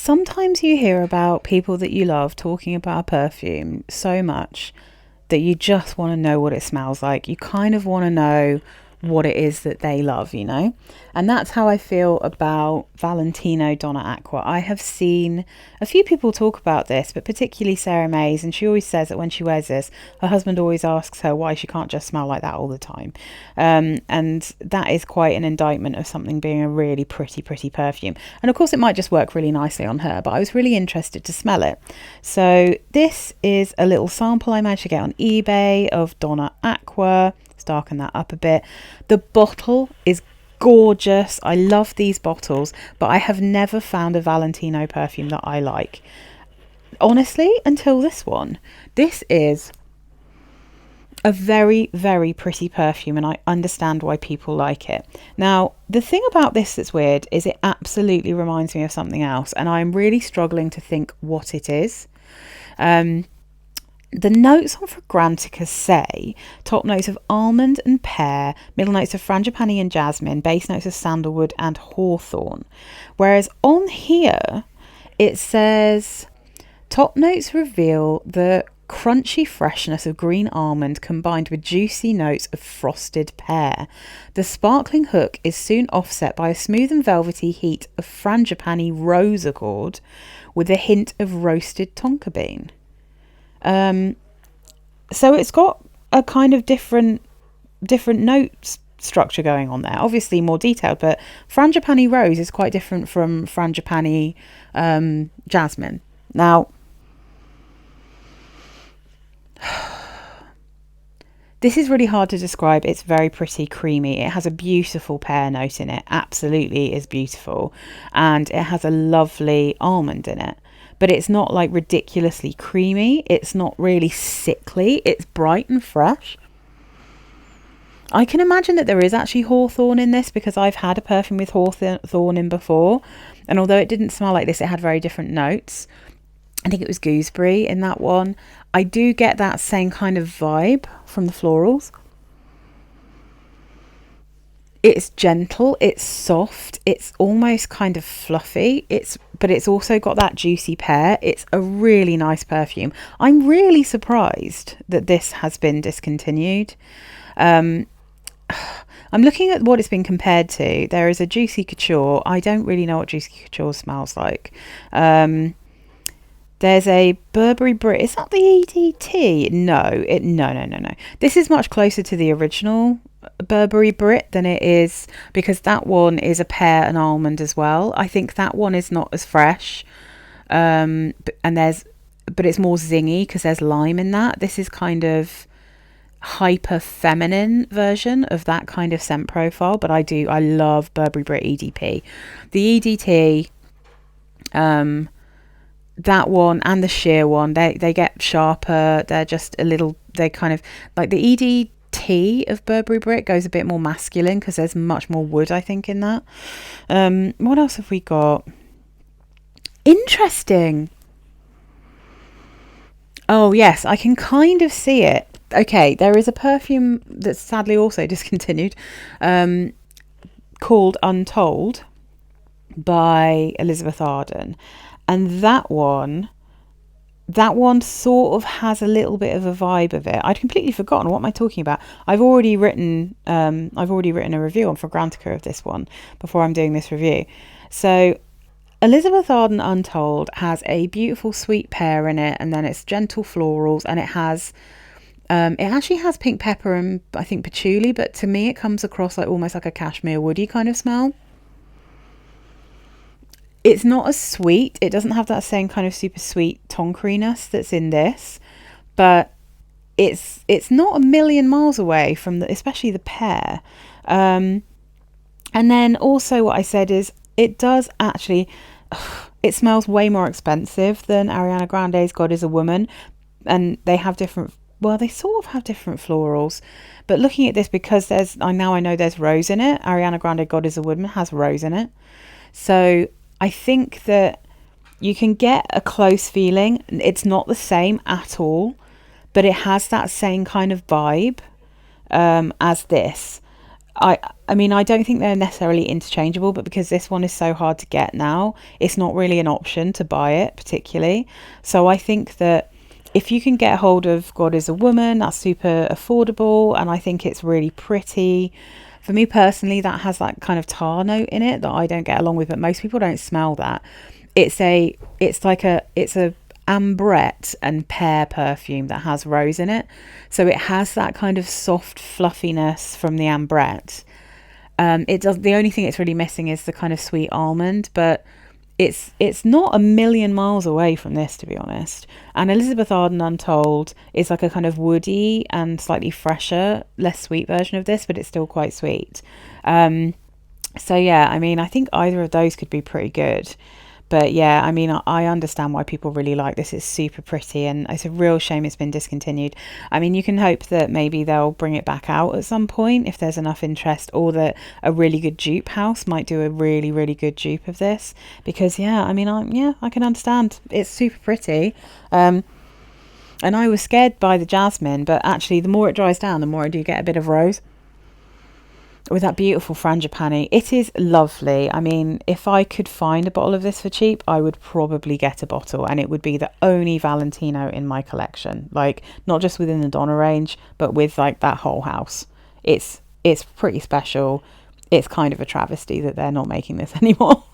Sometimes you hear about people that you love talking about a perfume so much that you just want to know what it smells like. You kind of want to know what it is that they love, you know? And that's how I feel about Valentino Donna Acqua. I have seen a few people talk about this, but particularly Sarah Mays, and she always says that when she wears this, her husband always asks her why she can't just smell like that all the time. And that is quite an indictment of something being a really pretty perfume. And of course, it might just work really nicely on her, but I was really interested to smell it. So this is a little sample I managed to get on eBay of Donna Acqua. Darken that up a bit. The bottle is gorgeous. I love these bottles, but I have never found a Valentino perfume that I like, honestly, until this one. This is a very pretty perfume, and I understand why people like it. Now, the thing about this that's weird is it absolutely reminds me of something else, and I'm really struggling to think what it is. The notes on Fragrantica say top notes of almond and pear, middle notes of frangipani and jasmine, base notes of sandalwood and hawthorn. Whereas on here it says top notes reveal the crunchy freshness of green almond combined with juicy notes of frosted pear. The sparkling hook is soon offset by a smooth and velvety heat of frangipani rose accord with a hint of roasted tonka bean. So it's got a kind of different note structure going on there, obviously more detailed, but frangipani rose is quite different from frangipani jasmine. Now, this is really hard to describe. It's very pretty, creamy. It has a beautiful pear note in it, absolutely is beautiful, and it has a lovely almond in it. But it's not like ridiculously creamy. It's not really sickly. It's bright and fresh. I can imagine that there is actually hawthorn in this because I've had a perfume with hawthorn in before. And although it didn't smell like this, it had very different notes. I think it was gooseberry in that one. I do get that same kind of vibe from the florals. It's gentle, it's soft, it's almost kind of fluffy, but it's also got that juicy pear. It's a really nice perfume. I'm really surprised that this has been discontinued. I'm looking at what it's been compared to. There is a Juicy Couture. I don't really know what Juicy Couture smells like. There's a Burberry Brit. Is that the EDT? No. This is much closer to the original Burberry Brit than it is, because that one is a pear and almond as well. I think that one is not as fresh, but it's more zingy because there's lime in that. This is kind of hyper feminine version of that kind of scent profile, but I love Burberry Brit EDP. The EDT, that one and the sheer one, they get sharper. They're just a little, they kind of like the EDT of Burberry Brit goes a bit more masculine because there's much more wood, I think, in that. What else have we got? Interesting. Oh yes, I can kind of see it. Okay, there is a perfume that's sadly also discontinued, called Untold by Elizabeth Arden. And that one sort of has a little bit of a vibe of it. I'd completely forgotten. What am I talking about? I've already written a review on Fragrantica of this one before I'm doing this review. So Elizabeth Arden Untold has a beautiful sweet pear in it, and then it's gentle florals, and it actually has pink pepper and I think patchouli, but to me it comes across like almost like a cashmere woody kind of smell. It's not as sweet. It doesn't have that same kind of super sweet tonkariness that's in this, but it's not a million miles away from especially the pear. And then also what I said is it does actually, it smells way more expensive than Ariana Grande's God Is a Woman, and they have different, well, they sort of have different florals. But looking at this, because I know there's rose in it. Ariana Grande God Is a Woman has rose in it, so I think that you can get a close feeling. It's not the same at all, but it has that same kind of vibe as this. I I mean, I don't think they're necessarily interchangeable, but because this one is so hard to get now, it's not really an option to buy it particularly. So I think that if you can get hold of God is a Woman, that's super affordable, and I think it's really pretty. For me personally, that has that kind of tar note in it that I don't get along with, but most people don't smell that. It's a ambrette and pear perfume that has rose in it. So it has that kind of soft fluffiness from the ambrette. It does. The only thing it's really missing is the kind of sweet almond, but it's not a million miles away from this, to be honest. And Elizabeth Arden Untold is like a kind of woody and slightly fresher, less sweet version of this, but it's still quite sweet. So yeah, I mean, I think either of those could be pretty good. But yeah, I mean, I understand why people really like this. It's super pretty, and it's a real shame it's been discontinued. I mean, you can hope that maybe they'll bring it back out at some point if there's enough interest, or that a really good dupe house might do a really, really good dupe of this. Because yeah, I mean, I can understand. It's super pretty. And I was scared by the jasmine, but actually, the more it dries down, the more I do get a bit of rose with that beautiful frangipani. It is lovely. I mean, if I could find a bottle of this for cheap, I would probably get a bottle, and it would be the only Valentino in my collection. Like, not just within the Donna range, but with like that whole house. It's pretty special. It's kind of a travesty that they're not making this anymore.